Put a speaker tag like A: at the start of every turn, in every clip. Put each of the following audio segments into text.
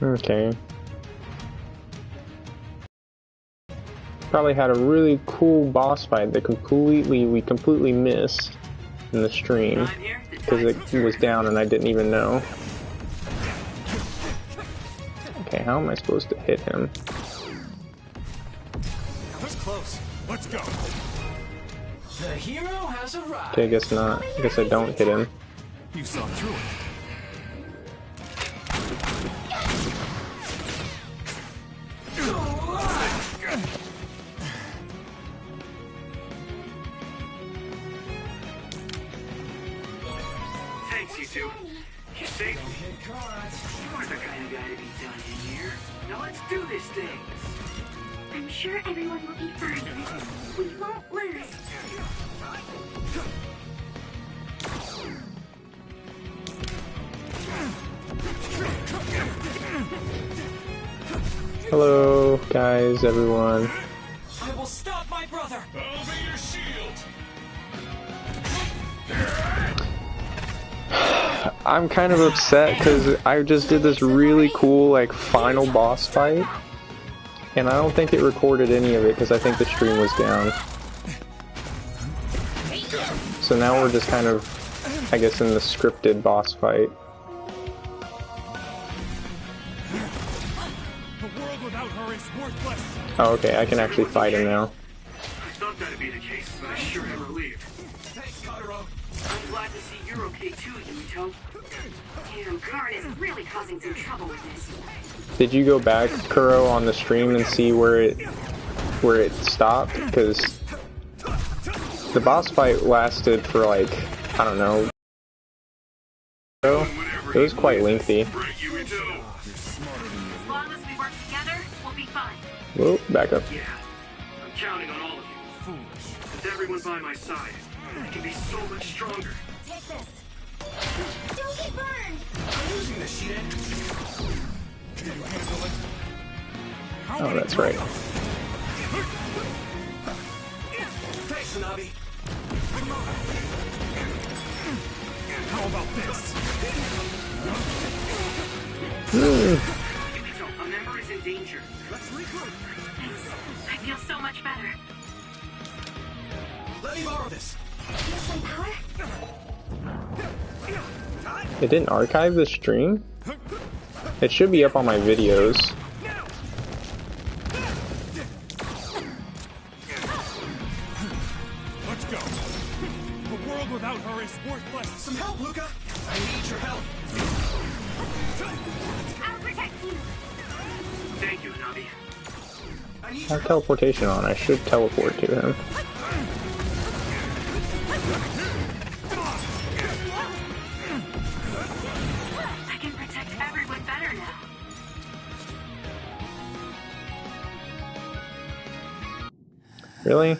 A: Okay. Probably had a really cool boss fight that we completely missed in the stream because it was down and I didn't even know. Okay, how am I supposed to hit him?
B: That was close. Let's go. The hero has arrived.
A: Okay, I guess not. I guess I don't hit him.
B: You saw through it.
C: Thanks, you two. You saved me. You're the kind of guy to be done in here. Now let's do this thing.
D: I'm sure everyone will be fine. We won't lose.
A: Hello, guys, everyone.
B: I will stop my brother. I'll be your shield.
A: I'm kind of upset because I just did this really cool, like, final boss fight. And I don't think it recorded any of it because I think the stream was down. So now we're just kind of, I guess, in the scripted boss fight. Oh, okay, I can actually fight him now.
C: I thought that'd be the case, but I sure am relieved. Thanks, Kotaro. I'm glad to see you're okay too, Yumito.
D: Damn, Karn is really causing some trouble with this.
A: Did you go back, Kuro, on the stream and see where it stopped? Because the boss fight lasted for like, I don't know. It was quite lengthy.
D: As long as we work together, we'll be fine.
A: Whoa, back up.
C: Yeah, I'm counting on all of you. Foolish. With everyone by my side, I can be so much stronger.
D: Take this. Don't get burned!
B: I'm losing this shit. Can you handle it?
A: Oh, that's right.
B: Thanks, Tsunabi. How about this?
C: So, a member is in danger.
B: Let's regroup.
D: Thanks. I feel so much better.
B: Let me borrow this.
D: Feel some power?
A: It didn't archive the stream? It should be up on my videos.
B: Let's go. A world without her is worthless. Some help, Luca. I need your help.
D: I'll protect you.
C: Thank you, Nabi.
B: I need
A: I have teleportation on. I should teleport to him.
D: I can protect everyone better now.
A: Really?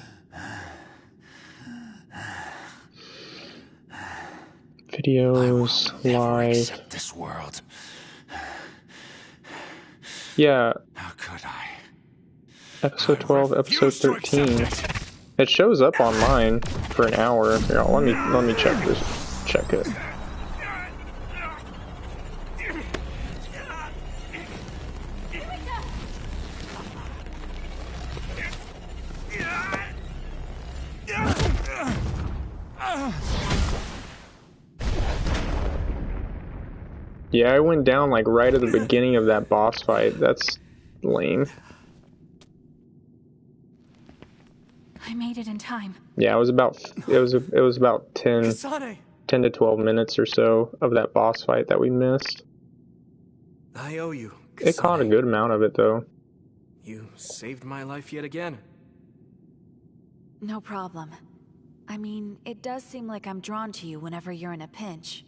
A: Videos, live.
B: This world.
A: Yeah,
B: How could I?
A: episode 12, episode 13. It shows up on mine for an hour. Here, let me check this. Check it. Yeah, I went down like right at the beginning of that boss fight. That's lame.
D: I made it in time.
A: Yeah, it was about 10
B: Kasane.
A: to 12 minutes or so of that boss fight that we missed.
B: I owe you.
A: It caught a good amount of it though.
B: You saved my life yet again.
E: No problem. I mean, it does seem like I'm drawn to you whenever you're in a pinch.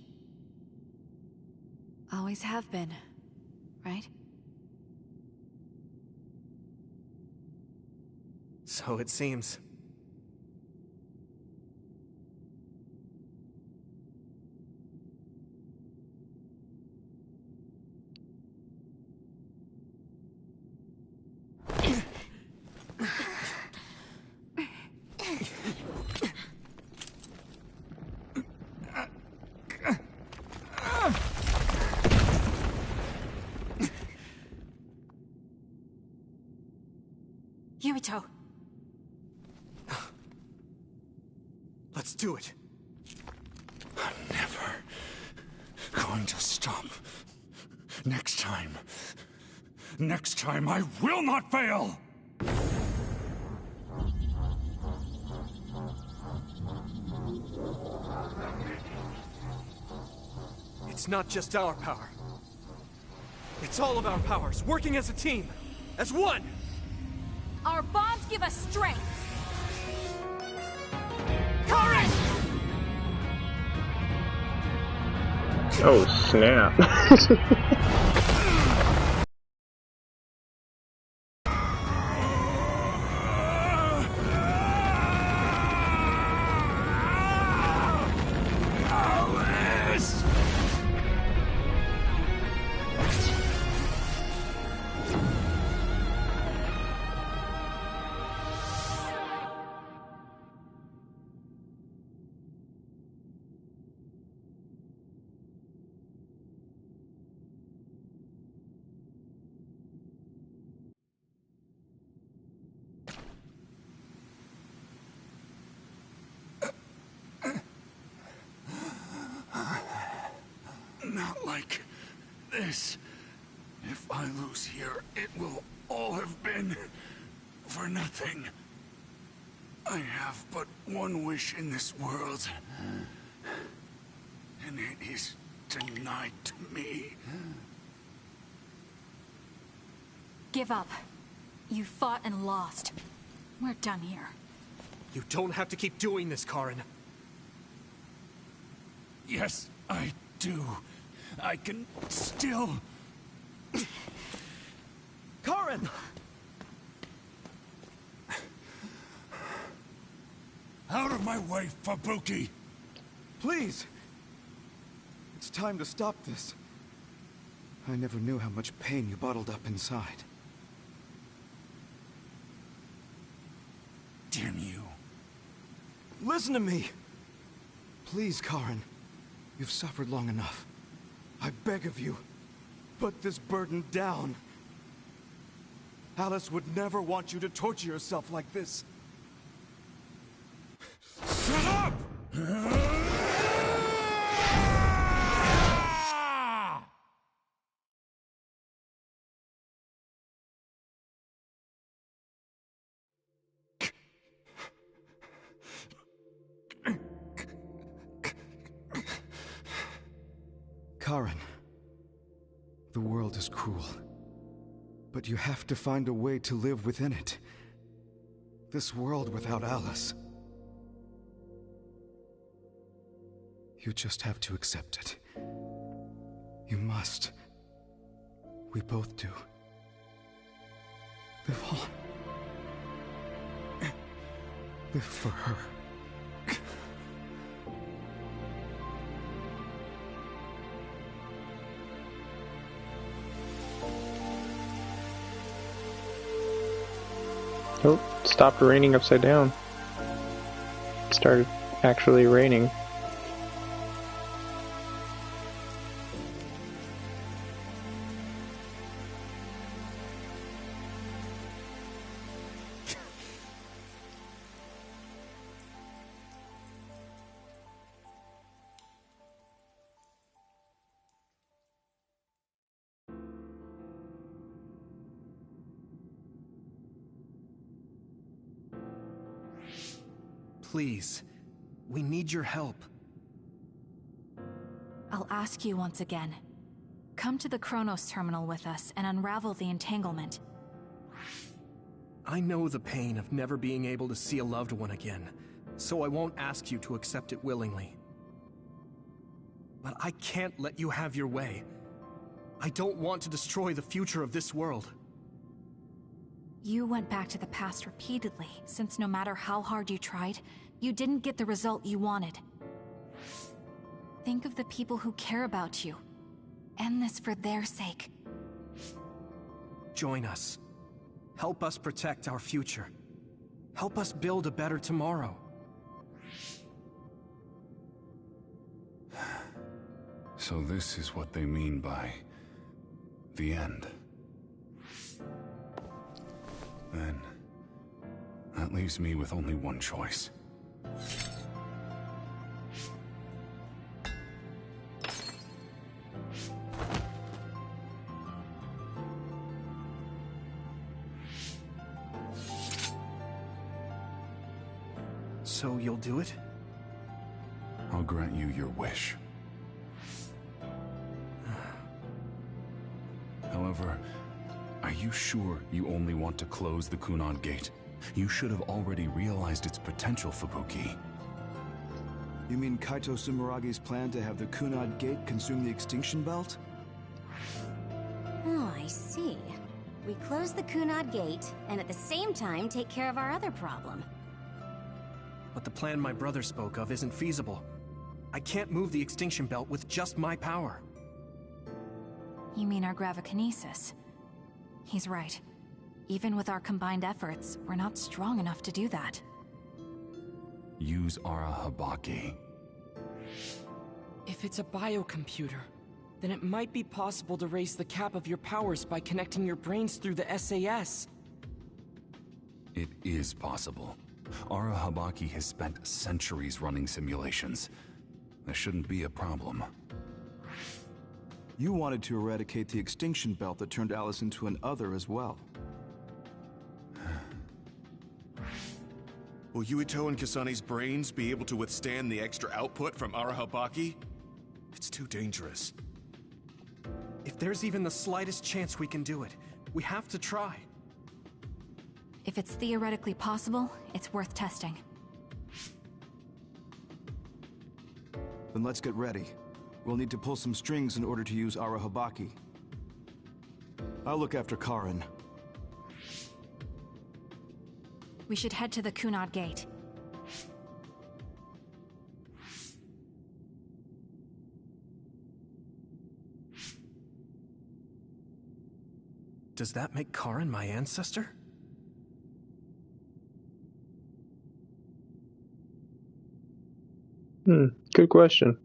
E: Always have been, right?
B: So it seems.
E: Magneto!
B: Let's do it.
F: I'm never going to stop. Next time I will not fail!
B: It's not just our power. It's all of our powers, working as a team, as one!
E: Our bonds give us strength!
B: Current!
A: Oh, snap.
F: Not like this. If I lose here, it will all have been for nothing. I have but one wish in this world, and it is denied to me.
E: Give up. You fought and lost. We're done here.
B: You don't have to keep doing this, Karen.
F: Yes, I do. I can still...
B: Karen!
F: Out of my way, Fabuki!
G: Please! It's time to stop this. I never knew how much pain you bottled up inside.
F: Damn you.
G: Listen to me! Please, Karen. You've suffered long enough. I beg of you, put this burden down. Alice would never want you to torture yourself like this.
F: Shut up!
G: Karen, the world is cruel, but you have to find a way to live within it. This world without Alice. You just have to accept it. You must. We both do. Live on. Live for her.
A: Oh, it stopped raining upside down. It started actually raining.
B: Please, we need your help.
E: I'll ask you once again. Come to the Kronos terminal with us and unravel the entanglement.
B: I know the pain of never being able to see a loved one again, so I won't ask you to accept it willingly. But I can't let you have your way. I don't want to destroy the future of this world.
E: You went back to the past repeatedly, since no matter how hard you tried, you didn't get the result you wanted. Think of the people who care about you. End this for their sake.
B: Join us. Help us protect our future. Help us build a better tomorrow.
F: So this is what they mean by the end. Then That leaves me with only one choice.
B: So you'll do it?
F: I'll grant you your wish. However, are you sure you only want to close the Kunad Gate? You should have already realized its potential, Fubuki.
G: You mean Kaito Sumeragi's plan to have the Kunad Gate consume the Extinction Belt?
H: Oh, I see. We close the Kunad Gate, and at the same time take care of our other problem.
B: But the plan my brother spoke of isn't feasible. I can't move the Extinction Belt with just my power.
E: You mean our gravikinesis? He's right. Even with our combined efforts, we're not strong enough to do that.
F: Use Arahabaki.
I: If it's a biocomputer, then it might be possible to raise the cap of your powers by connecting your brains through the SAS.
F: It is possible. Arahabaki has spent centuries running simulations. There shouldn't be a problem.
G: You wanted to eradicate the Extinction Belt that turned Alice into an other as well.
J: Will Yuito and Kasane's brains be able to withstand the extra output from Arahabaki? It's too dangerous.
B: If there's even the slightest chance we can do it, we have to try.
E: If it's theoretically possible, it's worth testing.
G: Then let's get ready. We'll need to pull some strings in order to use Arahabaki. I'll look after Karin.
E: We should head to the Kunad Gate.
B: Does that make Karin my ancestor?
A: Good question.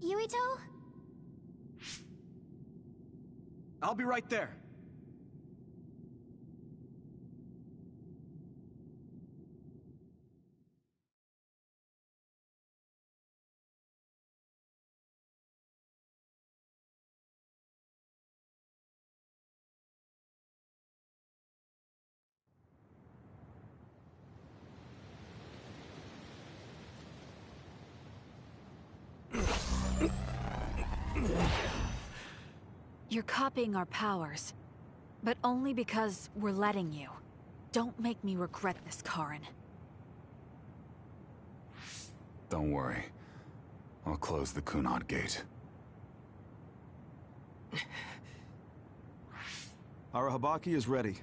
H: Yuito?
B: I'll be right there.
E: You're copying our powers, but only because we're letting you. Don't make me regret this, Karin.
F: Don't worry. I'll close the Kunad Gate.
G: Arahabaki is ready.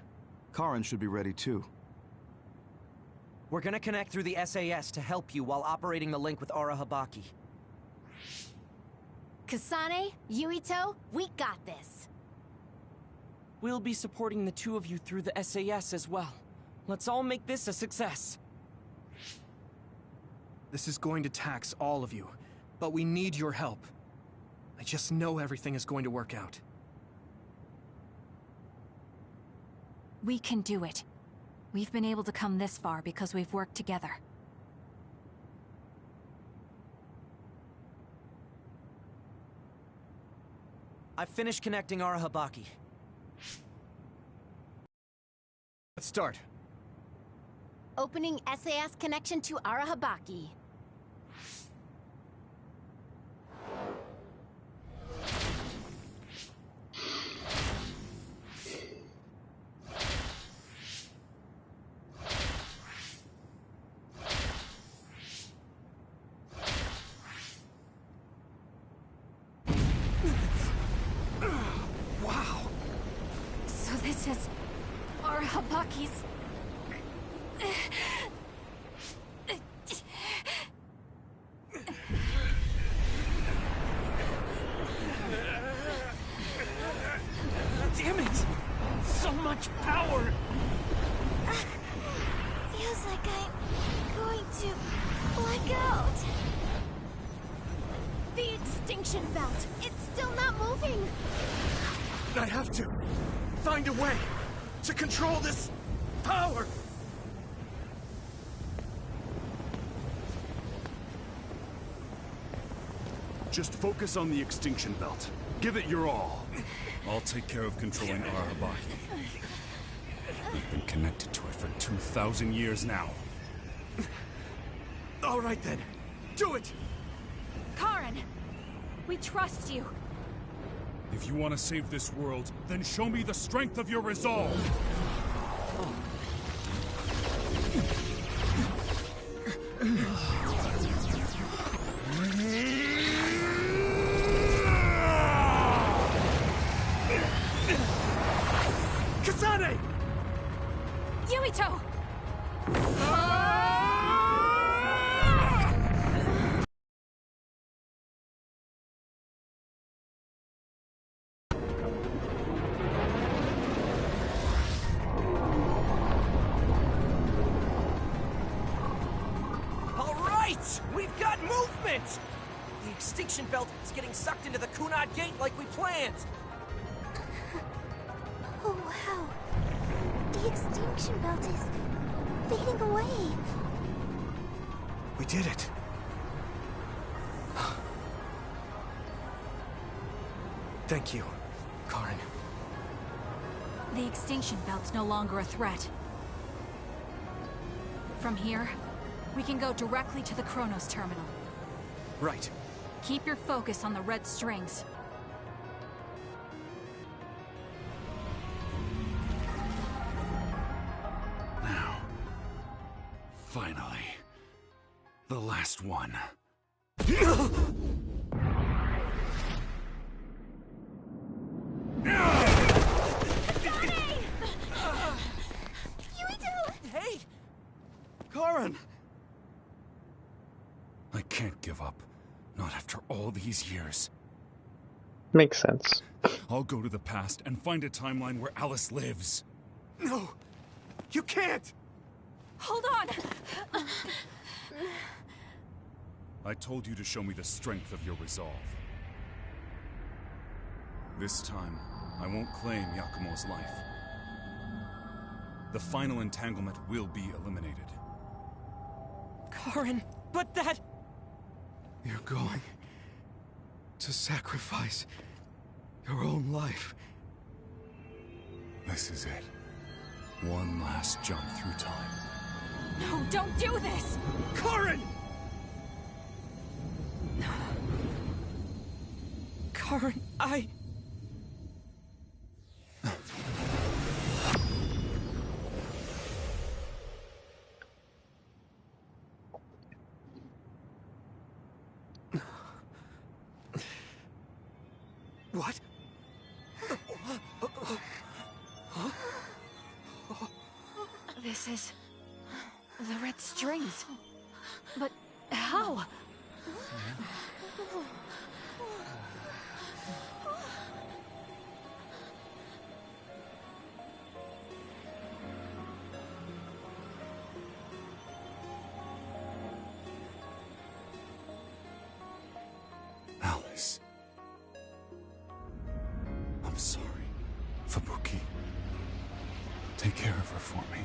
G: Karin should be ready too.
I: We're gonna connect through the SAS to help you while operating the link with Arahabaki.
H: Kasane, Yuito, we got this.
I: We'll be supporting the two of you through the SAS as well. Let's all make this a success.
B: This is going to tax all of you, but we need your help. I just know everything is going to work out.
E: We can do it. We've been able to come this far because we've worked together.
I: I've finished connecting Arahabaki.
B: Let's start.
H: Opening SAS connection to Arahabaki.
E: This is Arahabaki's...
I: Damn it! So much power!
D: Feels like I'm going to black out.
H: The Extinction
K: extinction belt. It's still not moving.
B: I have to find a way to control this power.
F: Just focus on the extinction belt. Give it your all. I'll take care of controlling Arahabaki. We've been connected to it for 2,000 years now.
B: All right then, do it!
E: Karen, we trust you.
F: If you want to save this world, then show me the strength of your resolve.
B: Kasane!
E: Yuito!
L: All right! We've got movement! The extinction belt is getting sucked into the Kunad Gate like we planned.
K: Oh, wow. The extinction belt is fading away.
B: We did it. Thank you, Karen.
E: The extinction belt's no longer a threat. From here, we can go directly to the Chronos terminal.
B: Right.
E: Keep your focus on the red strings.
F: Now, finally, the last one.
L: Hey!
G: Karen!
F: I can't give up. Not after all these years.
A: Makes sense.
F: I'll go to the past and find a timeline where Alice lives.
B: No! You can't!
E: Hold on!
F: I told you to show me the strength of your resolve. This time, I won't claim Yakumo's life. The final entanglement will be eliminated.
L: Karen, but that...
G: You're going to sacrifice your own life.
F: This is it. One last jump through time.
E: No, don't do this!
B: Karen!
L: Karen, I...
B: What?
E: This is... the red strings. But how?
F: Alice. I'm sorry, Fubuki. Take care of her for me.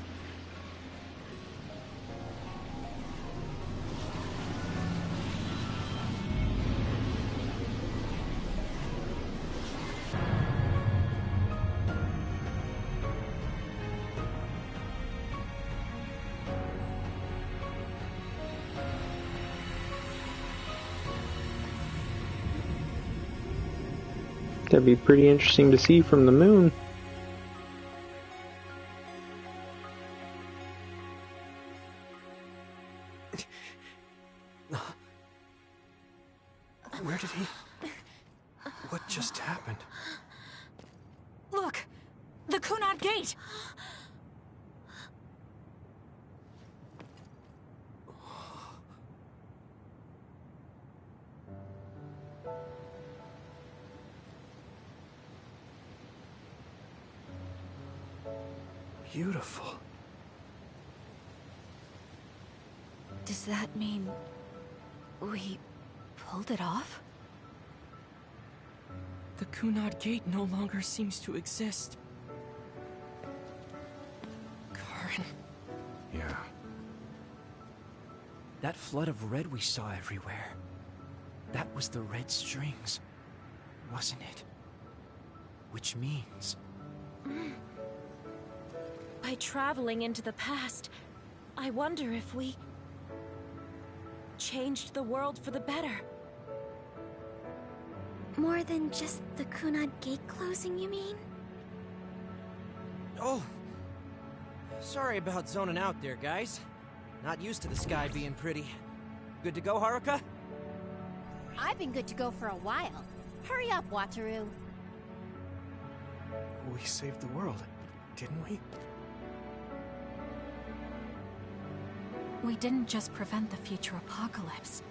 A: That'd be pretty interesting to see from the moon.
B: Where did he... What just happened?
E: Look! The Kunad Gate!
B: Beautiful.
E: Does that mean... we pulled it off?
I: The Cunard Gate no longer seems to exist. Karen.
B: Yeah.
L: That flood of red we saw everywhere. That was the red strings, wasn't it? Which means...
K: By traveling into the past, I wonder if we... changed the world for the better.
D: More than just the Cunard Gate closing, you mean?
L: Oh! Sorry about zoning out there, guys. Not used to the sky being pretty. Good to go, Haruka?
H: I've been good to go for a while. Hurry up, Wataru.
B: We saved the world, didn't we?
E: We didn't just prevent the future apocalypse.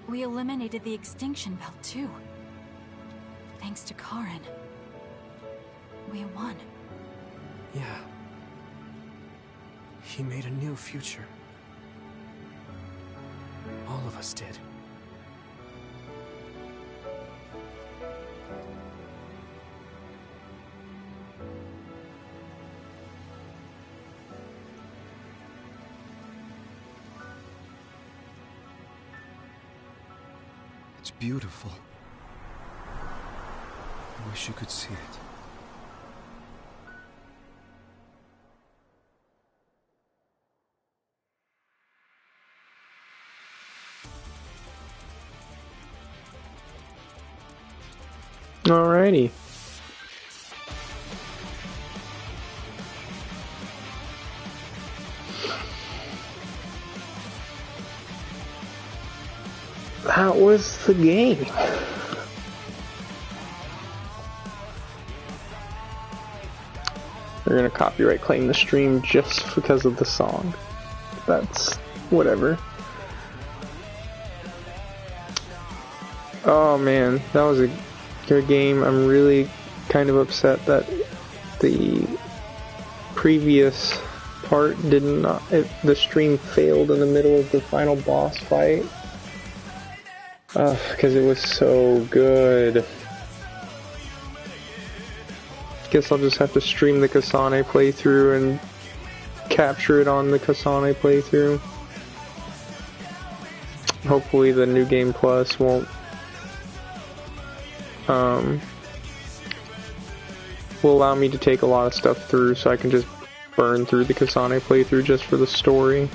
E: We eliminated the extinction belt, too. Thanks to Karen. We won.
B: Yeah. He made a new future. All of us did.
G: It's beautiful. I wish you could see it.
A: Alrighty. That was the game. They're gonna copyright claim the stream just because of the song. That's whatever. Oh man, that was a good game. I'm really kind of upset that the previous part did not. The stream failed in the middle of the final boss fight. Because it was so good. Guess I'll just have to stream the Kasane playthrough and capture it on the Kasane playthrough. Hopefully the New Game Plus won't will allow me to take a lot of stuff through, so I can just burn through the Kasane playthrough just for the story.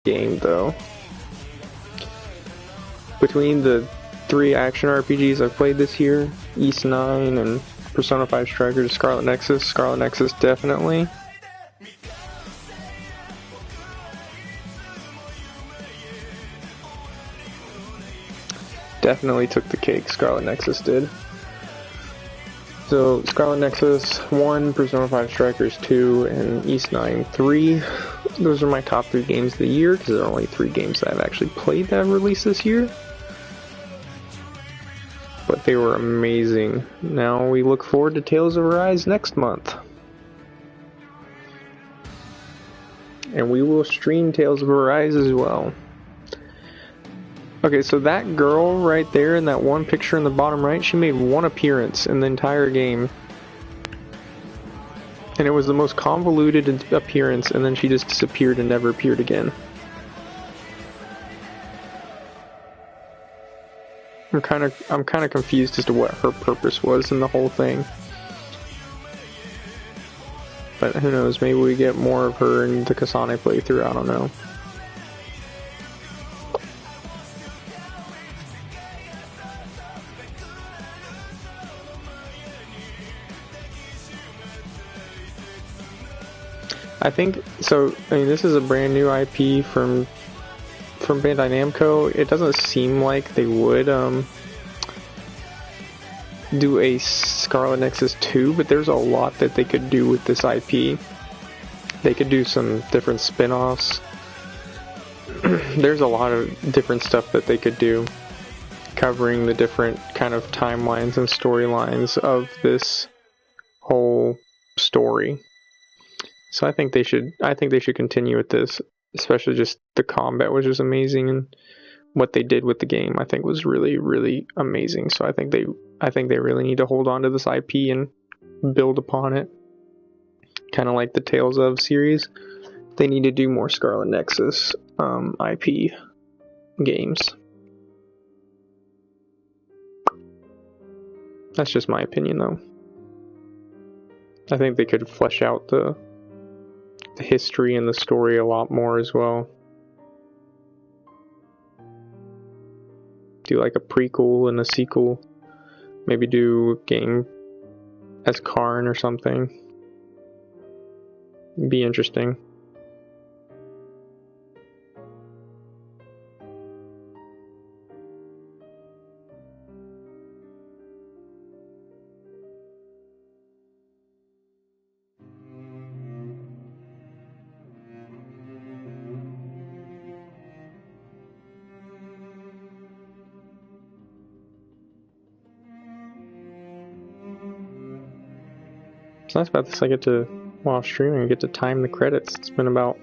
A: Game though. Between the 3 action RPGs I've played this year, East 9 and Persona 5 Strikers, Scarlet Nexus definitely. Definitely took the cake, Scarlet Nexus did. So, Scarlet Nexus 1, Persona 5 Strikers 2, and East 9 3. Those are my top 3 games of the year, because there are only 3 games that I've actually played that have released this year. But they were amazing. Now we look forward to Tales of Arise next month. And we will stream Tales of Arise as well. Okay, so that girl right there in that one picture in the bottom right, she made 1 appearance in the entire game. And it was the most convoluted appearance, and then she just disappeared and never appeared again. I'm kind of confused as to what her purpose was in the whole thing. But who knows, maybe we get more of her in the Kasane playthrough, I don't know. I think, so, I mean, this is a brand new IP from Bandai Namco. It doesn't seem like they would do a Scarlet Nexus 2, but there's a lot that they could do with this IP. They could do some different spin-offs. There's a lot of different stuff that they could do, covering the different kind of timelines and storylines of this whole story. So I think they should continue with this, especially just the combat was just amazing, and what they did with the game I think was really, really amazing. So I think they really need to hold on to this IP and build upon it. Kind of like the Tales of series. They need to do more Scarlet Nexus IP games. That's just my opinion, though. I think they could flesh out the history and the story a lot more as well. Do like a prequel and a sequel. Maybe do a game as Karn or something. Be interesting. It's nice about this, I get to, while streaming, I get to time the credits. It's been about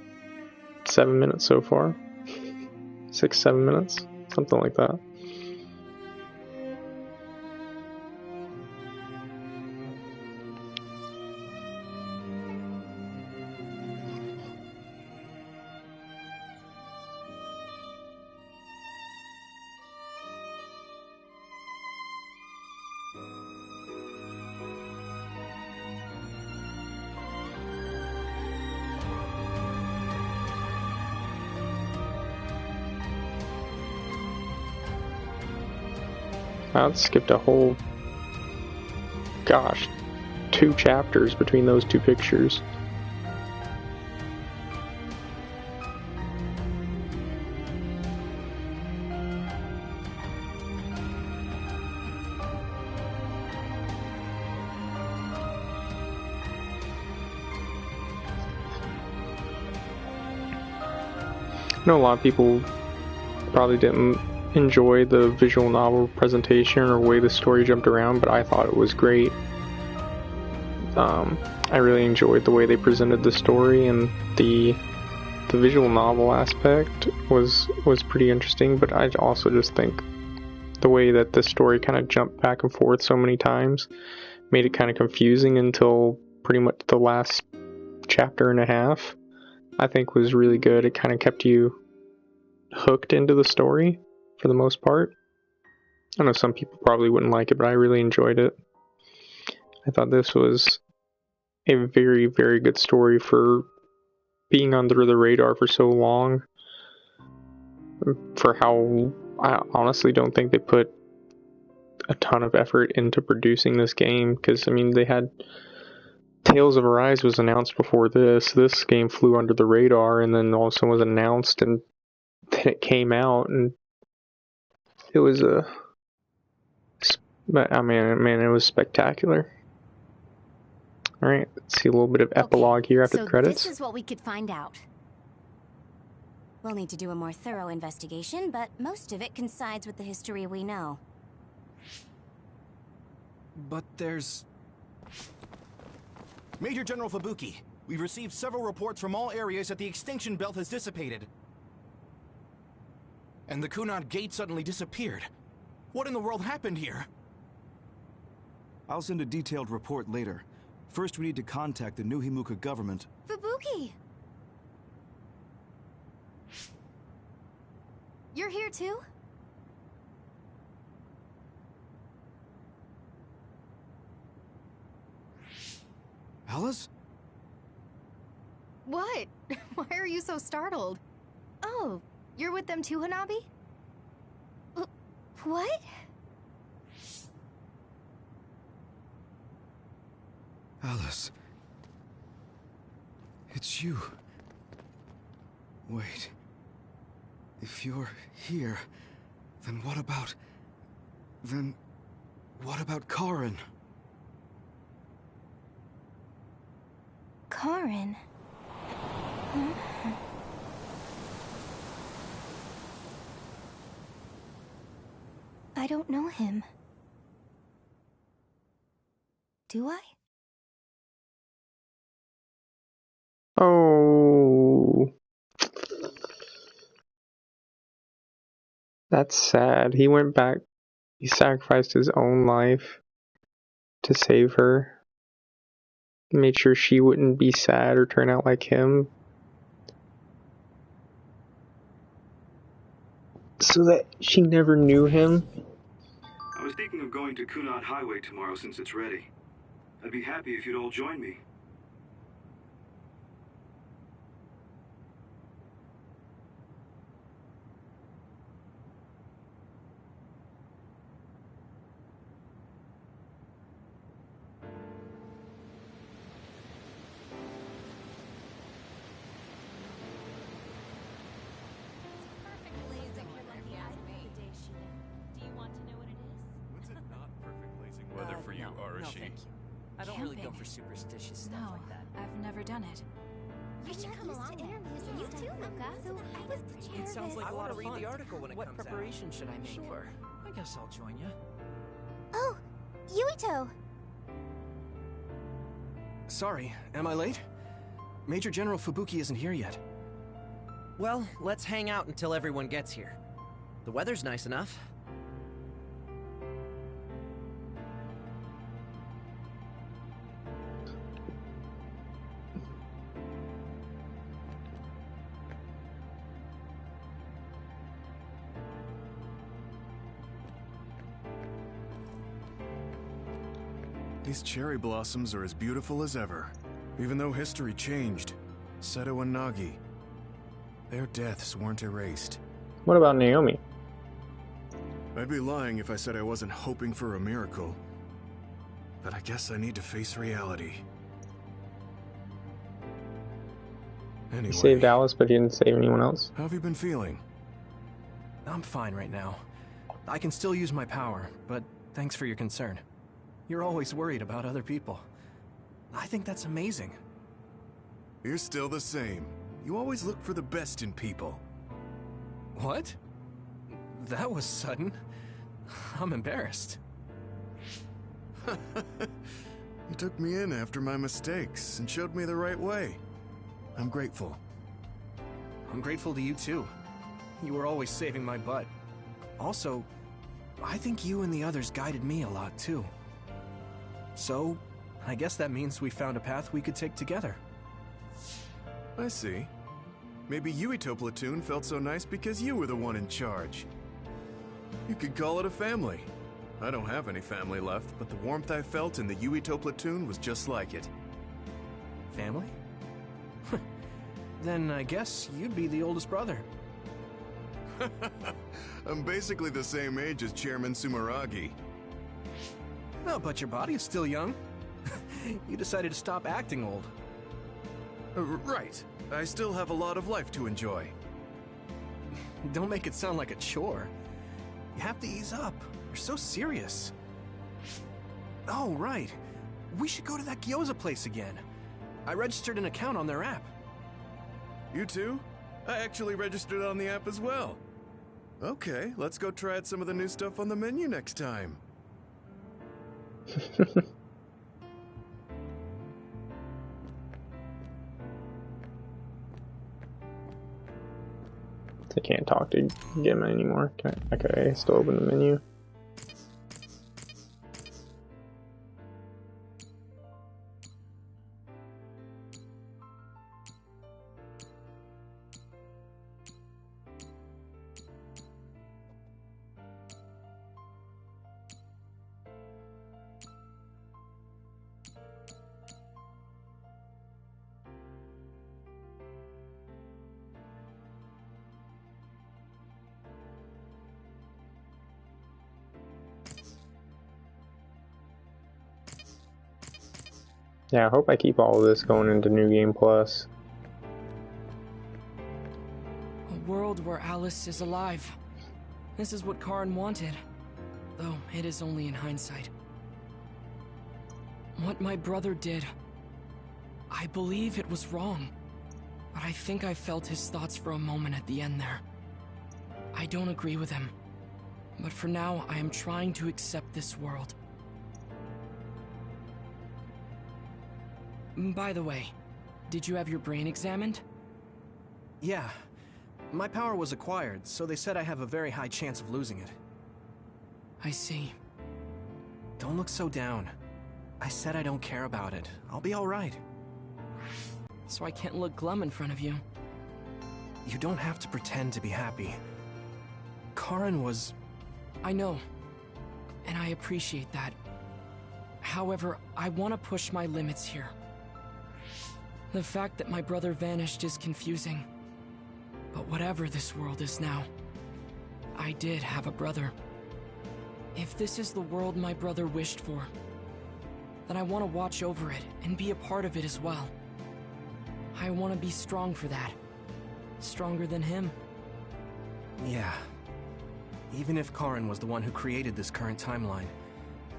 A: 7 minutes so far. 6-7 minutes, something like that. I skipped a whole, gosh, 2 chapters between those 2 pictures. I know a lot of people probably didn't enjoy the visual novel presentation or way the story jumped around, but I thought it was great. I really enjoyed the way they presented the story, and the visual novel aspect was pretty interesting, but I also just think the way that the story kind of jumped back and forth so many times made it kind of confusing until pretty much the last chapter and a half. I think was really good. It kind of kept you hooked into the story for the most part. I know some people probably wouldn't like it, but I really enjoyed it. I thought this was a very, very good story for being under the radar for so long. For how I honestly don't think they put a ton of effort into producing this game, because I mean they had Tales of Arise was announced before this. This game flew under the radar, and then also was announced, and then it came out, and it was it was spectacular. Alright, let's see a little bit of epilogue here after the credits.
H: This is what we could find out. We'll need to do a more thorough investigation, but most of it coincides with the history we know.
L: But there's... Major General Fubuki, we've received several reports from all areas that the extinction belt has dissipated. And the Kunad Gate suddenly disappeared. What in the world happened here?
G: I'll send a detailed report later. First, we need to contact the New Himuka government.
K: Fubuki! You're here too?
G: Alice?
K: What? Why are you so startled? Oh, you're with them too, Hanabi? What?
G: Alice. It's you. Wait. If you're here, then what about... Then... what about Karin?
K: Karin? Huh? I don't know him. Do I?
A: Oh. That's sad. He went back. He sacrificed his own life to save her. Made sure she wouldn't be sad or turn out like him. So that she never knew him.
M: I was thinking of going to Kunad Highway tomorrow since it's ready. I'd be happy if you'd all join me.
N: Weather for you, Arashi.
O: I don't really go for superstitious stuff like that.
E: I've never done it.
K: You should come along to interviews and you too, Mocha. So I was
O: It sounds like
L: I
O: a lot
L: want to
O: of
L: read
O: fun.
L: the article when it
O: What
L: comes out.
O: preparation should I make?
L: Sure. I guess I'll join you.
K: Oh, Yuito!
B: Sorry, am I late? Major General Fubuki isn't here yet.
O: Well, let's hang out until everyone gets here. The weather's nice enough.
J: These cherry blossoms are as beautiful as ever. Even though history changed, Seto and Nagi, their deaths weren't erased.
A: What about Naomi?
J: I'd be lying if I said I wasn't hoping for a miracle. But I guess I need to face reality. Anyway,
A: He saved Alice, but he didn't save anyone else.
J: how have you been feeling?
B: I'm fine right now. I can still use my power, but thanks for your concern. You're always worried about other people. I think that's amazing.
J: You're still the same. You always look for the best in people.
B: What? That was sudden. I'm embarrassed.
J: You took me in after my mistakes and showed me the right way. I'm grateful.
B: I'm grateful to you too. You were always saving my butt. Also, I think you and the others guided me a lot too. So, I guess that means we found a path we could take together.
J: I see. Maybe Yuito Platoon felt so nice because you were the one in charge. You could call it a family. I don't have any family left, but the warmth I felt in the Yuito Platoon was just like it.
B: Family? Then I guess you'd be the oldest brother.
J: I'm basically the same age as Chairman Sumeragi.
B: Oh, but your body is still young. You decided to stop acting old.
J: Right. I still have a lot of life to enjoy.
B: Don't make it sound like a chore. You have to ease up. You're so serious. Oh, right. We should go to that gyoza place again. I registered an account on their app.
J: You too? I actually registered on the app as well. Okay, let's go try out some of the new stuff on the menu next time.
A: I can't talk to Gemma anymore. Okay, still open the menu. Yeah, I hope I keep all of this going into New Game Plus.
I: A world where Alice is alive. This is what Karin wanted, though it is only in hindsight. What my brother did, I believe it was wrong, but I think I felt his thoughts for a moment at the end there. I don't agree with him, but for now I am trying to accept this world. By the way, Did you have your brain examined?
B: Yeah. My power was acquired, so they said I have a very high chance of losing it.
I: I see.
B: Don't look so down. I said I don't care about it. I'll be alright.
I: So I can't look glum in front of you.
B: You don't have to pretend to be happy. Karen was...
I: I know. And I appreciate that. However, I want to push my limits here. The fact that my brother vanished is confusing. But whatever this world is now, I did have a brother. If this is the world my brother wished for, then I want to watch over it and be a part of it as well. I want to be strong for that. Stronger than him.
B: Yeah. Even if Karen was the one who created this current timeline,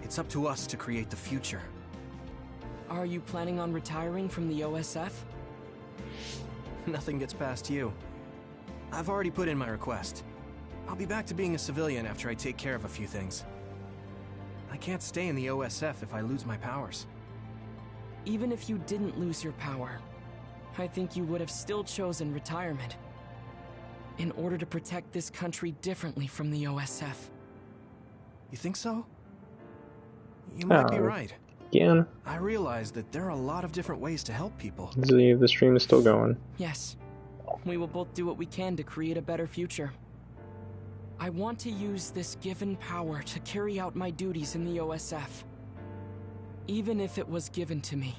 B: it's up to us to create the future.
I: Are you planning on retiring from the OSF?
B: Nothing gets past you. I've already put in my request. I'll be back to being a civilian after I take care of a few things. I can't stay in the OSF if I lose my powers.
I: Even if you didn't lose your power, I think you would have still chosen retirement. In order to protect this country differently from the OSF.
B: You think so? You might be right.
A: Again?
B: I realize that there are a lot of different ways to help people.
A: The stream is still going.
I: Yes. We will both do what we can to create a better future. I want to use this given power to carry out my duties in the OSF. Even if it was given to me,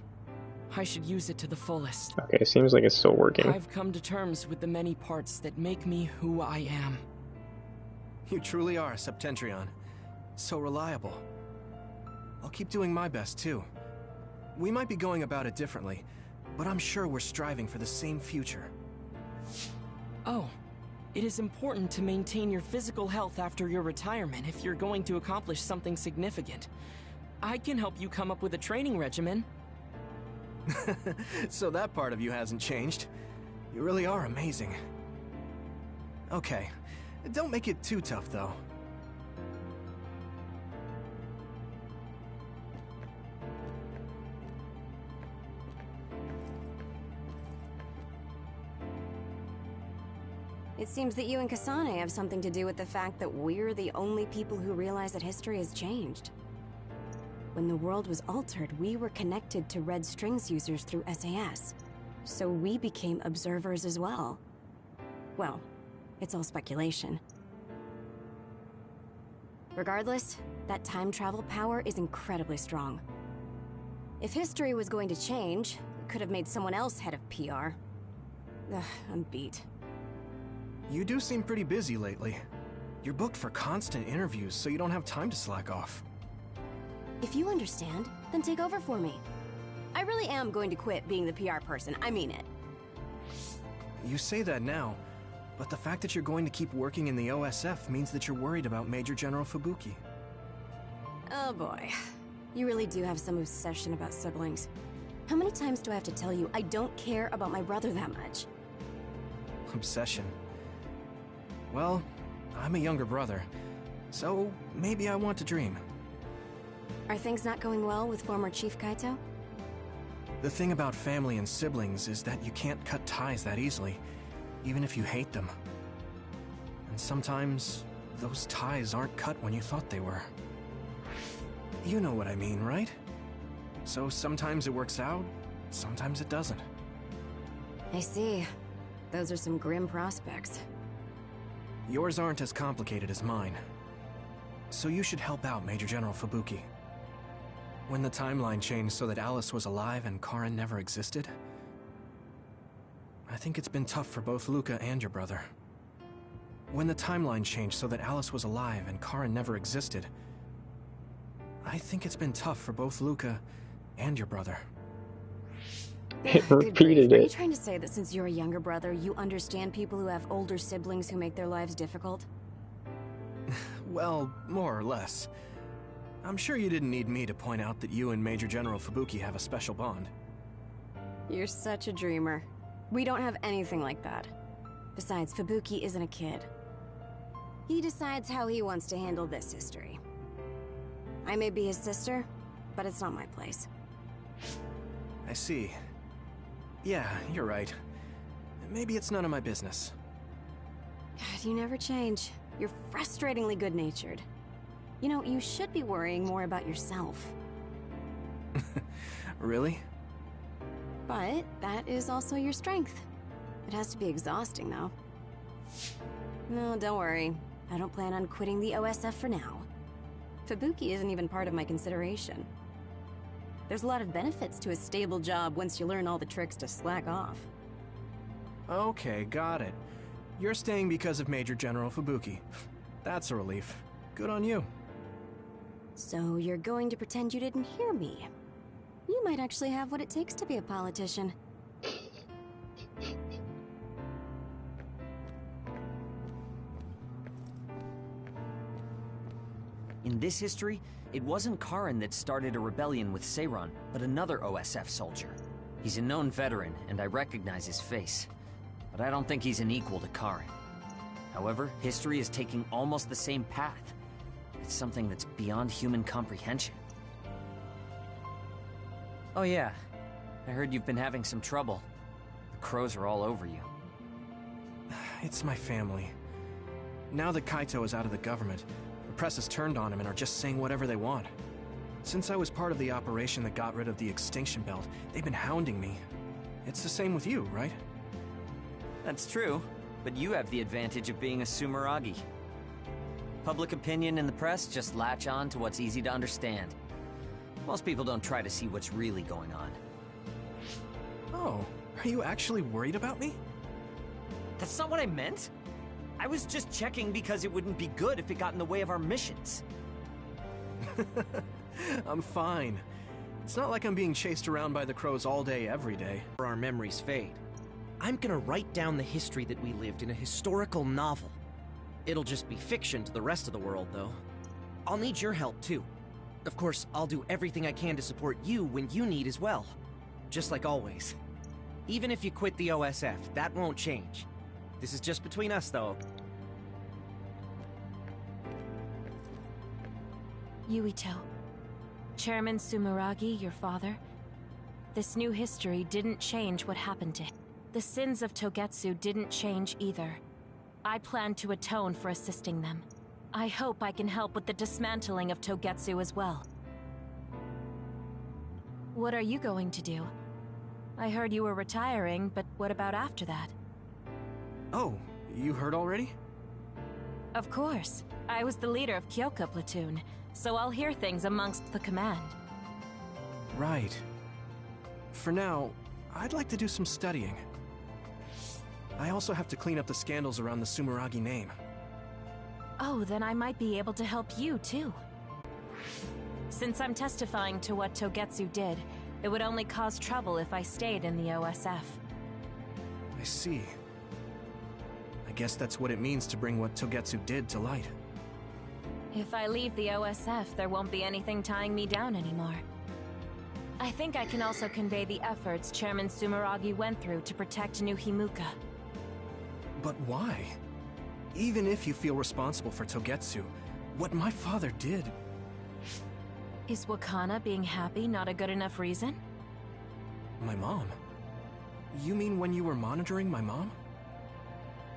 I: I should use it to the fullest.
A: Okay, seems like it's still working.
I: I've come to terms with the many parts that make me who I am.
B: You truly are a Septentrion. So reliable. I'll keep doing my best, too. We might be going about it differently, but I'm sure we're striving for the same future.
I: Oh, it is important to maintain your physical health after your retirement if you're going to accomplish something significant. I can help you come up with a training regimen.
B: So that part of you hasn't changed. You really are amazing. Okay, don't make it too tough, though.
H: It seems that you and Kasane have something to do with the fact that we're the only people who realize that history has changed. When the world was altered, we were connected to Red Strings users through SAS. So we became observers as well. Well, it's all speculation. Regardless, that time travel power is incredibly strong. If history was going to change, it could have made someone else head of PR. Ugh, I'm beat.
B: You do seem pretty busy lately. You're booked for constant interviews, so you don't have time to slack off.
H: If you understand, then take over for me. I really am going to quit being the PR person, I mean it.
B: You say that now, but the fact that you're going to keep working in the OSF means that you're worried about Major General Fubuki.
H: Oh boy. You really do have some obsession about siblings. How many times do I have to tell you I don't care about my brother that much?
B: Obsession. Well, I'm a younger brother, so maybe I want to dream.
H: Are things not going well with former Chief Kaito?
B: The thing about family and siblings is that you can't cut ties that easily, even if you hate them. And sometimes, those ties aren't cut when you thought they were. You know what I mean, right? So sometimes it works out, sometimes it doesn't.
H: I see. Those are some grim prospects.
B: Yours aren't as complicated as mine. So you should help out Major General Fubuki. When the timeline changed so that Alice was alive and Karen never existed, I think it's been tough for both Luca and your brother. When the timeline changed so that Alice was alive and Karen never existed, I think it's been tough for both Luca and your brother.
A: Repeated
H: Are you
A: it.
H: trying to say that since you're a younger brother, you understand people who have older siblings who make their lives difficult?
B: Well, more or less. I'm sure you didn't need me to point out that you and Major General Fubuki have a special bond.
H: You're such a dreamer. We don't have anything like that. Besides, Fubuki isn't a kid. He decides how he wants to handle this history. I may be his sister, but it's not my place.
B: I see. Yeah, you're right. Maybe it's none of my business.
H: God, you never change. You're frustratingly good-natured. You know, you should be worrying more about yourself.
B: Really?
H: But that is also your strength. It has to be exhausting, though. No, don't worry. I don't plan on quitting the OSF for now. Fubuki isn't even part of my consideration. There's a lot of benefits to a stable job once you learn all the tricks to slack off.
B: Okay, got it. You're staying because of Major General Fubuki. That's a relief. Good on you.
H: So you're going to pretend you didn't hear me. You might actually have what it takes to be a politician.
L: In this history, it wasn't Karin that started a rebellion with Seiran, but another OSF soldier. He's a known veteran, and I recognize his face. But I don't think he's an equal to Karin. However, history is taking almost the same path. It's something that's beyond human comprehension. Oh yeah, I heard you've been having some trouble. The crows are all over you.
B: It's my family. Now that Kaito is out of the government, the press has turned on him and are just saying whatever they want. Since I was part of the operation that got rid of the extinction belt, they've been hounding me. It's the same with you, right?
L: That's true, but you have the advantage of being a Sumeragi. Public opinion and the press just latch on to what's easy to understand. Most people don't try to see what's really going on.
B: Oh, are you actually worried about me?
L: That's not what I meant. I was just checking because it wouldn't be good if it got in the way of our missions.
B: I'm fine. It's not like I'm being chased around by the crows all day, every day.
O: Our memories fade. I'm gonna write down the history that we lived in a historical novel. It'll just be fiction to the rest of the world, though. I'll need your help, too. Of course, I'll do everything I can to support you when you need as well. Just like always. Even if you quit the OSF, that won't change. This is just between us, though.
E: Yuito. Chairman Sumeragi, your father. This new history didn't change what happened to him. The sins of Togetsu didn't change either. I plan to atone for assisting them. I hope I can help with the dismantling of Togetsu as well. What are you going to do? I heard you were retiring, but what about after that?
B: Oh, you heard already?
E: Of course. I was the leader of Kyoka platoon, so I'll hear things amongst the command.
B: Right. For now, I'd like to do some studying. I also have to clean up the scandals around the Sumeragi name.
E: Oh, then I might be able to help you, too. Since I'm testifying to what Togetsu did, it would only cause trouble if I stayed in the OSF.
B: I see. I guess that's what it means to bring what Togetsu did to light.
E: If I leave the OSF, there won't be anything tying me down anymore. I think I can also convey the efforts Chairman Sumeragi went through to protect New Himuka.
B: But why? Even if you feel responsible for Togetsu, what my father did...
E: Is Wakana being happy not a good enough reason?
B: My mom? You mean when you were monitoring my mom?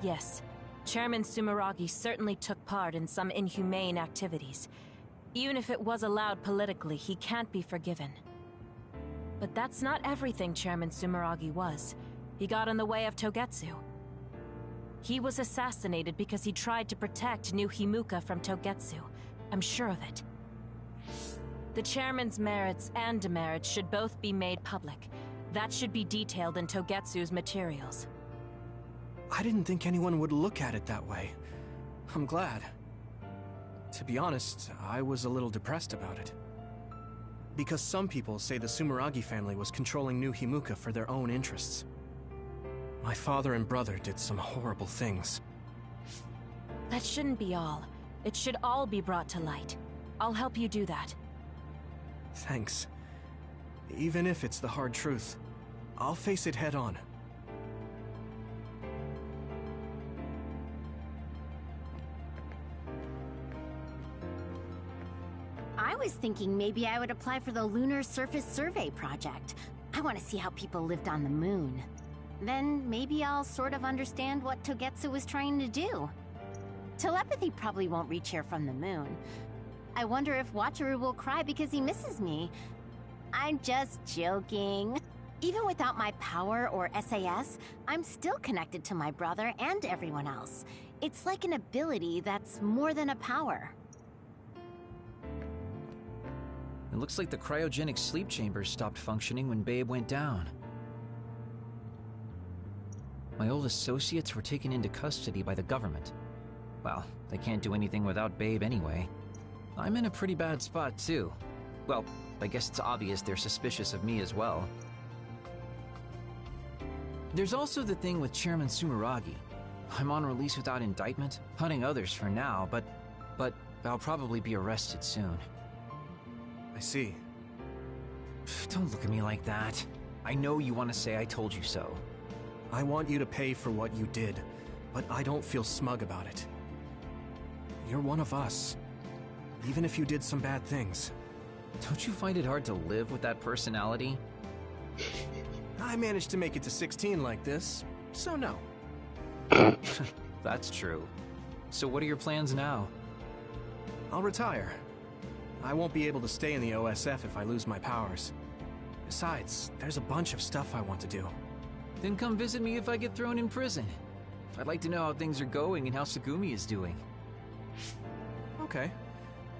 E: Yes. Chairman Sumeragi certainly took part in some inhumane activities. Even if it was allowed politically, he can't be forgiven. But that's not everything Chairman Sumeragi was. He got in the way of Togetsu. He was assassinated because he tried to protect New Himuka from Togetsu. I'm sure of it. The chairman's merits and demerits should both be made public. That should be detailed in Togetsu's materials.
B: I didn't think anyone would look at it that way. I'm glad. To be honest, I was a little depressed about it. Because some people say the Sumeragi family was controlling New Himuka for their own interests. My father and brother did some horrible things.
E: That shouldn't be all. It should all be brought to light. I'll help you do that.
B: Thanks. Even if it's the hard truth, I'll face it head on.
K: I was thinking maybe I would apply for the Lunar Surface Survey project.
P: I want to see how people lived on the moon. Then maybe I'll sort of understand what Togetsu was trying to do. Telepathy probably won't reach here from the moon. I wonder if Wataru will cry because he misses me. I'm just joking. Even without my power or SAS, I'm still connected to my brother and everyone else. It's like an ability that's more than a power.
Q: It looks like the cryogenic sleep chambers stopped functioning when Babe went down. My old associates were taken into custody by the government. Well, they can't do anything without Babe anyway. I'm in a pretty bad spot too. Well, I guess it's obvious they're suspicious of me as well. There's also the thing with Chairman Sumeragi. I'm on release without indictment, hunting others for now, but I'll probably be arrested soon.
B: I see.
Q: Don't look at me like that. I know you want to say I told you so.
B: I want you to pay for what you did, but I don't feel smug about it. You're one of us, even if you did some bad things.
Q: Don't you find it hard to live with that personality?
B: I managed to make it to 16 like this, so no.
Q: That's true. So what are your plans now?
B: I'll retire. I won't be able to stay in the OSF if I lose my powers. Besides, there's a bunch of stuff I want to do.
Q: Then come visit me if I get thrown in prison. I'd like to know how things are going and how Sagumi is doing.
B: Okay.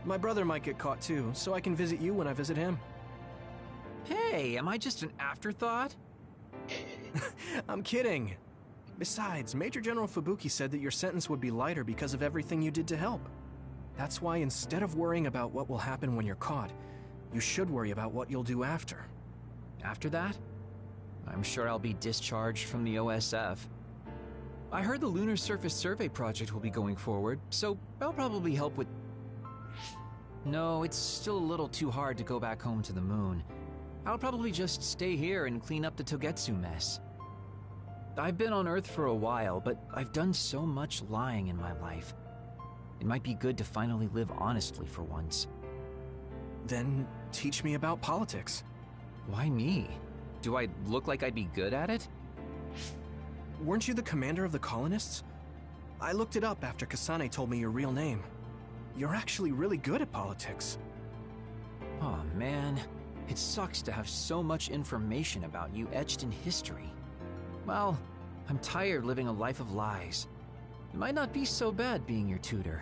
B: My brother might get caught too, so I can visit you when I visit him.
Q: Hey, am I just an afterthought?
B: I'm kidding. Besides, Major General Fubuki said that your sentence would be lighter because of everything you did to help. That's why instead of worrying about what will happen when you're caught, you should worry about what you'll do after.
Q: After that? I'm sure I'll be discharged from the OSF. I heard the Lunar Surface Survey project will be going forward, so I'll probably help with... No, it's still a little too hard to go back home to the moon. I'll probably just stay here and clean up the Togetsu mess. I've been on Earth for a while, but I've done so much lying in my life. It might be good to finally live honestly for once.
B: Then teach me about politics.
Q: Why me? Do I look like I'd be good at it?
B: Weren't you the commander of the colonists? I looked it up after Kasane told me your real name. You're actually really good at politics.
Q: Oh man, it sucks to have so much information about you etched in history. Well, I'm tired living a life of lies. It might not be so bad being your tutor.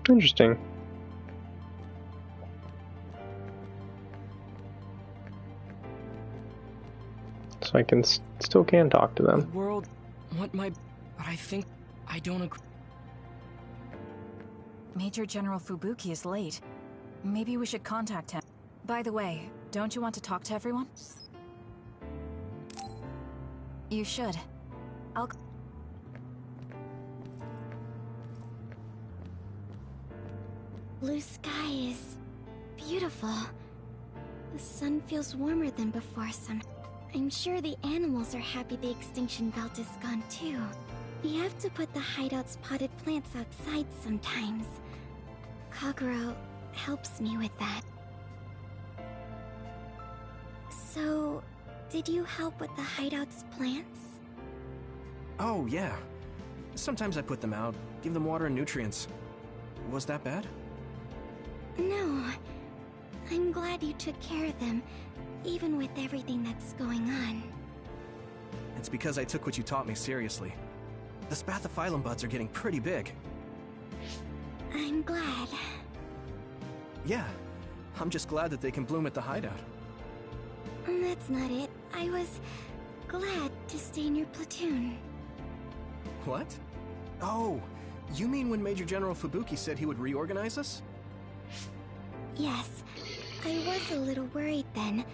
A: Interesting. So I can still can talk to them.
I: The world, but I think I don't agree.
E: Major General Fubuki is late. Maybe we should contact him. By the way, don't you want to talk to everyone? You should.
K: Blue sky is beautiful. The sun feels warmer than before some. I'm sure the animals are happy the extinction belt is gone too. We have to put the hideout's potted plants outside sometimes. Kaguro helps me with that. So, did you help with the hideout's plants?
B: Oh, yeah. Sometimes I put them out, give them water and nutrients. Was that bad?
K: No. I'm glad you took care of them, even with everything that's going on.
B: It's because I took what you taught me seriously. The spathiphyllum buds are getting pretty big.
K: I'm glad.
B: Yeah, I'm just glad that they can bloom at the hideout.
K: That's not it. I was glad to stay in your platoon.
B: What? Oh, you mean when Major General Fubuki said he would reorganize us?
K: Yes, I was a little worried then.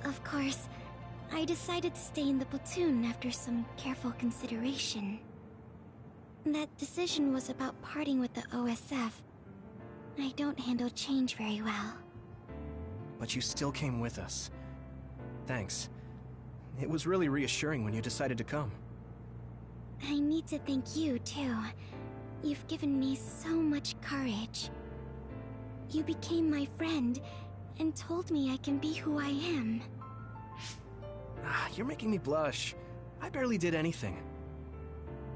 K: Of course, I decided to stay in the platoon after some careful consideration. That decision was about parting with the OSF. I don't handle change very well.
B: But you still came with us. Thanks. It was really reassuring when you decided to come.
K: I need to thank you, too. You've given me so much courage. You became my friend, and told me I can be who I am.
B: You're making me blush. I barely did anything.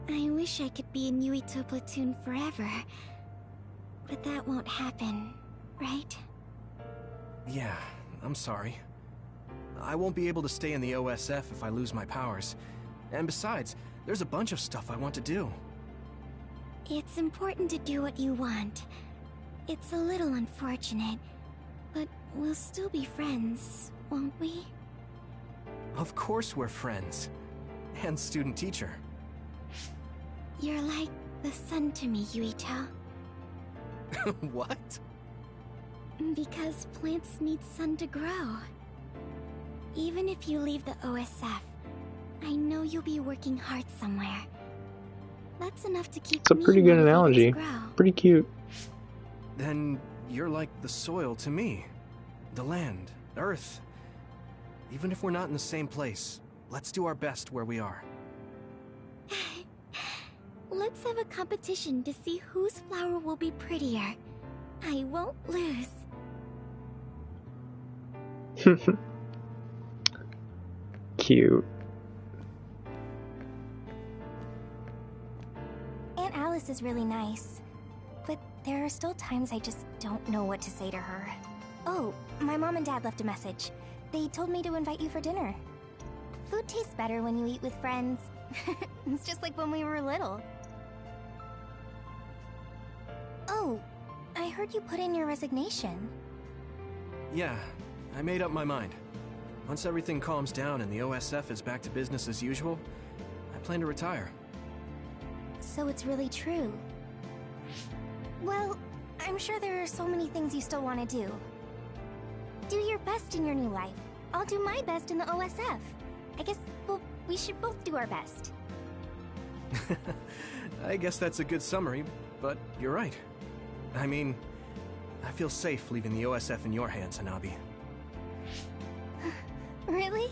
K: I wish I could be in Yuito Platoon forever. But that won't happen, right?
B: Yeah, I'm sorry. I won't be able to stay in the OSF if I lose my powers. And besides, there's a bunch of stuff I want to do.
K: It's important to do what you want. It's a little unfortunate, but we'll still be friends, won't we?
B: Of course we're friends. And student-teacher.
K: You're like the sun to me, Yuito.
B: What?
K: Because plants need sun to grow. Even if you leave the OSF, I know you'll be working hard somewhere. That's enough to keep
A: It's a pretty good analogy. Pretty cute.
B: Then you're like the soil to me. The land, earth. Even if we're not in the same place, let's do our best where we are.
K: Let's have a competition to see whose flower will be prettier. I won't lose.
A: Cute.
D: Aunt Alice is really nice, but there are still times I just don't know what to say to her. Oh, my mom and dad left a message. They told me to invite you for dinner. Food tastes better when you eat with friends. It's just like when we were little. Oh, I heard you put in your resignation.
B: Yeah, I made up my mind. Once everything calms down and the OSF is back to business as usual, I plan to retire.
D: So it's really true. Well, I'm sure there are so many things you still want to do. Do your best in your new life. I'll do my best in the OSF. I guess, well, we should both do our best.
B: I guess that's a good summary, but you're right. I mean, I feel safe leaving the OSF in your hands, Hanabi.
D: Really?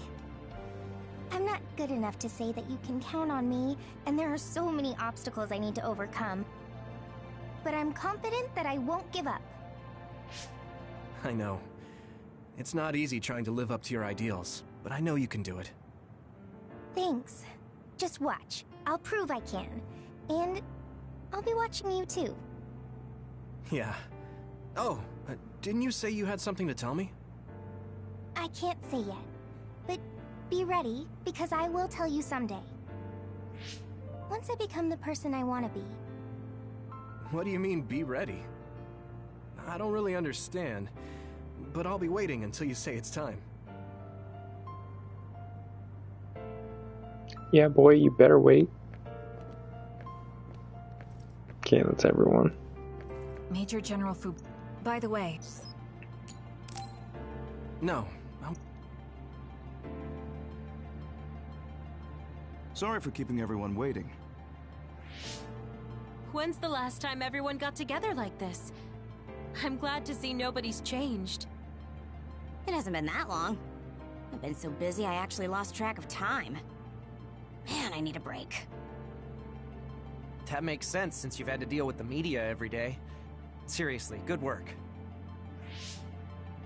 D: I'm not good enough to say that you can count on me, and there are so many obstacles I need to overcome. But I'm confident that I won't give up.
B: I know. It's not easy trying to live up to your ideals, but I know you can do it.
D: Thanks. Just watch. I'll prove I can. And I'll be watching you too.
B: Yeah. Oh, didn't you say you had something to tell me?
D: I can't say yet, but be ready, because I will tell you someday. Once I become the person I want to be.
B: What do you mean, be ready? I don't really understand, but I'll be waiting until you say it's time.
A: Yeah, boy, you better wait. Okay, that's everyone.
E: Major General Fu... By the way...
B: No.
G: Sorry for keeping everyone waiting.
R: When's the last time everyone got together like this? I'm glad to see nobody's changed.
H: It hasn't been that long. I've been so busy I actually lost track of time. Man, I need a break.
O: That makes sense since you've had to deal with the media every day. Seriously, good work.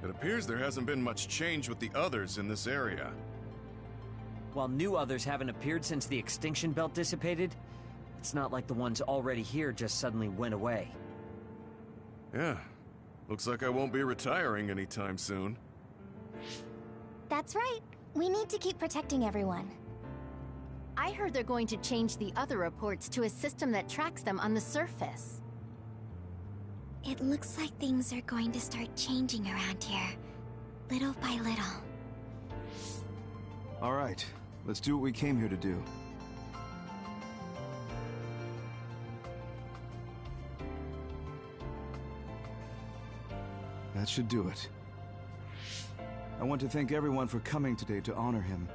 J: It appears there hasn't been much change with the others in this area.
L: While new others haven't appeared since the extinction belt dissipated, it's not like the ones already here just suddenly went away.
J: Yeah. Looks like I won't be retiring anytime soon.
D: That's right. We need to keep protecting everyone.
P: I heard they're going to change the other reports to a system that tracks them on the surface.
K: It looks like things are going to start changing around here, little by little.
G: All right, let's do what we came here to do. That should do it. I want to thank everyone for coming today to honor him.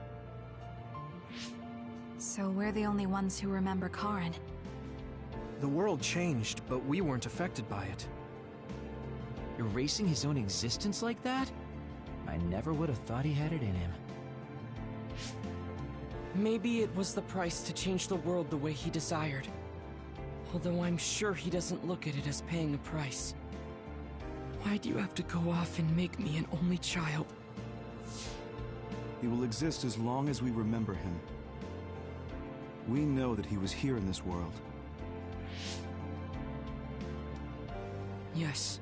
E: So we're the only ones who remember Karen.
B: The world changed, but we weren't affected by it.
Q: Erasing his own existence like that? I never would have thought he had it in him.
I: Maybe it was the price to change the world the way he desired. Although I'm sure he doesn't look at it as paying a price. Why do you have to go off and make me an only child?
G: He will exist as long as we remember him. We know that he was here in this world.
I: Yes.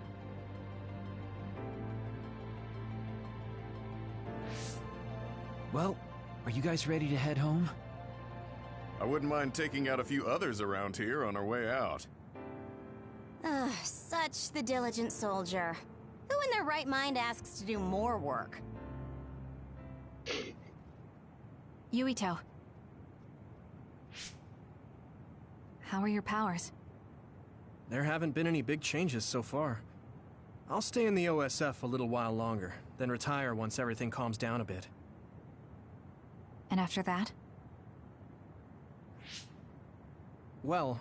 Q: Well, are you guys ready to head home?
J: I wouldn't mind taking out a few others around here on our way out.
H: Ugh, such the diligent soldier. Who in their right mind asks to do more work?
E: Yuito. How are your powers?
B: There haven't been any big changes so far. I'll stay in the OSF a little while longer, then retire once everything calms down a bit.
E: And after that?
B: Well,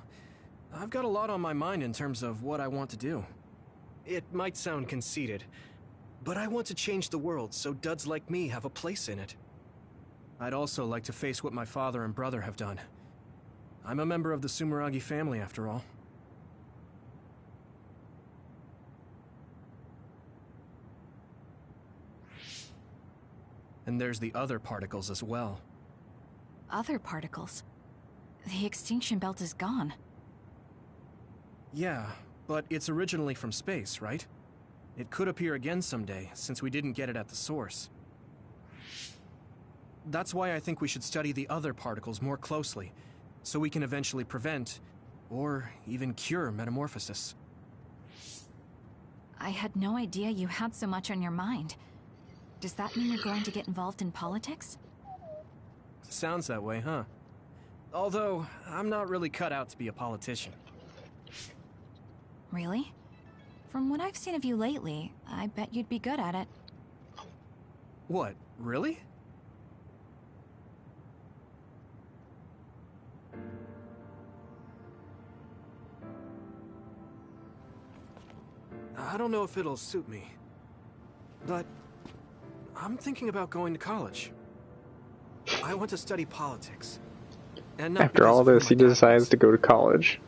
B: I've got a lot on my mind in terms of what I want to do. It might sound conceited, but I want to change the world so duds like me have a place in it. I'd also like to face what my father and brother have done. I'm a member of the Sumeragi family, after all. And there's the other particles as well.
E: Other particles? The extinction belt is gone.
B: Yeah, but it's originally from space, right? It could appear again someday, since we didn't get it at the source. That's why I think we should study the other particles more closely, so we can eventually prevent, or even cure metamorphosis.
E: I had no idea you had so much on your mind. Does that mean you're going to get involved in politics?
B: Sounds that way, huh? Although, I'm not really cut out to be a politician.
E: Really? From what I've seen of you lately, I bet you'd be good at it.
B: What, really? I don't know if it'll suit me, but I'm thinking about going to college. I want to study politics. And not
A: After all this, he decides to go to college.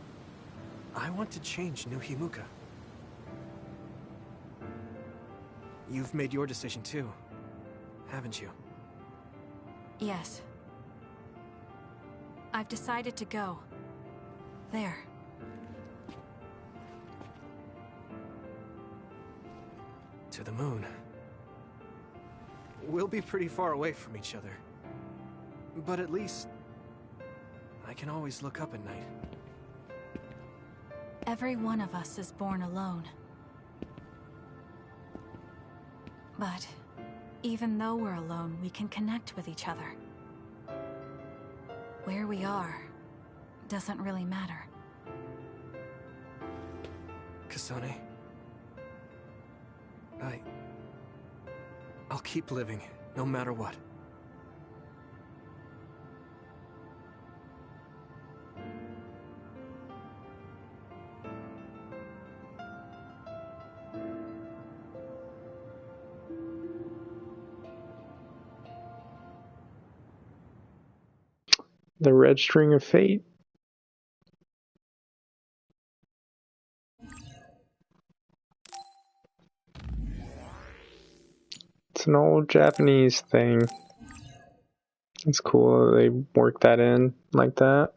B: I want to change New Himuka. You've made your decision too, haven't you?
E: Yes. I've decided to go. There.
B: To the moon. We'll be pretty far away from each other. But at least I can always look up at night.
E: Every one of us is born alone. But even though we're alone, we can connect with each other. Where we are doesn't really matter.
B: Kasane, I'll keep living, no matter what.
A: The red string of fate. It's an old Japanese thing. It's cool that they work that in like that.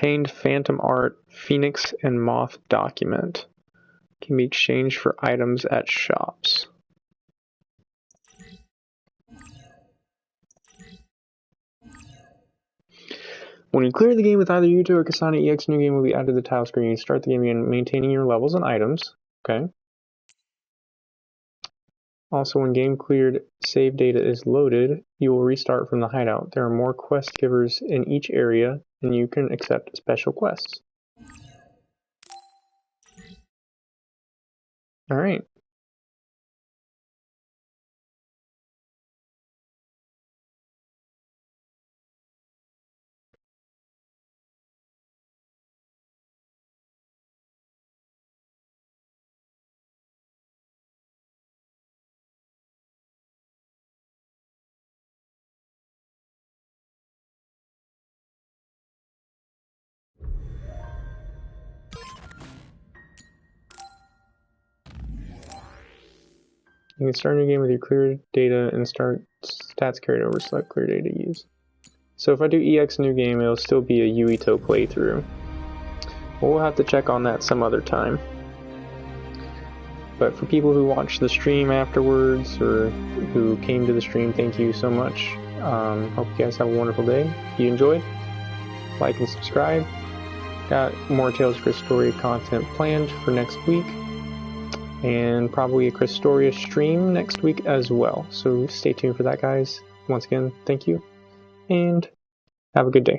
A: Obtained Phantom Art, Phoenix and Moth document. Can be exchanged for items at shops. When you clear the game with either Yuto or Kasane, EX new game will be added to the title screen. You start the game again, maintaining your levels and items. Okay. Also, when game cleared save data is loaded, you will restart from the hideout. There are more quest givers in each area, and you can accept special quests. Alright. You can start a new game with your clear data and start stats carried over, select clear data use. So if I do EX new game, it'll still be a Yuito playthrough. We'll have to check on that some other time. But for people who watched the stream afterwards, or who came to the stream, thank you so much. Hope you guys have a wonderful day. If you enjoyed, like and subscribe. Got more Tales of Christoria content planned for next week. And probably a Christoria stream next week as well. So stay tuned for that, guys. Once again, thank you. And have a good day.